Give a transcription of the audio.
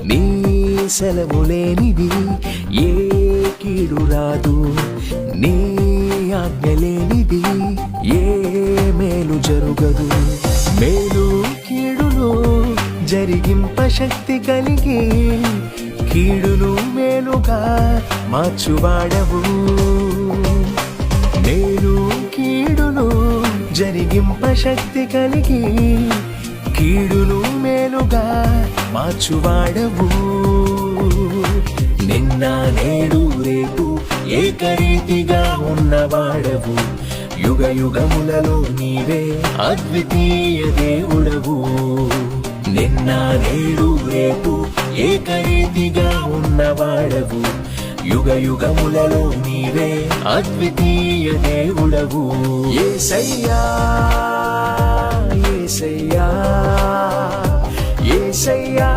నీ సెలవులేనిది ఏ కీడు రాదు, నీ ఆజ్ఞ లేనిది ఏ మేలు జరుగదు. మేలు కీడును జరిగింప శక్తి కలిగి కీడును మేలుగా మార్చువాడవు. మేలు కీడును జరిగింప శక్తి కలిగి కీడును మేలుగా మార్చువాడవు. నిన్న నేడు రేపు ఏకరీతిగా ఉన్నవాడవు. యుగ యుగములలో నీవే అద్వితీయ దేవుడవు. నిన్న నేడు రేపు ఏకరీతిగా ఉన్నవాడవు. యుగ యుగములలో నీవే అద్వితీయ దేవుడవు. యేసయ్యా యేసయ్యా యేసయ్యా.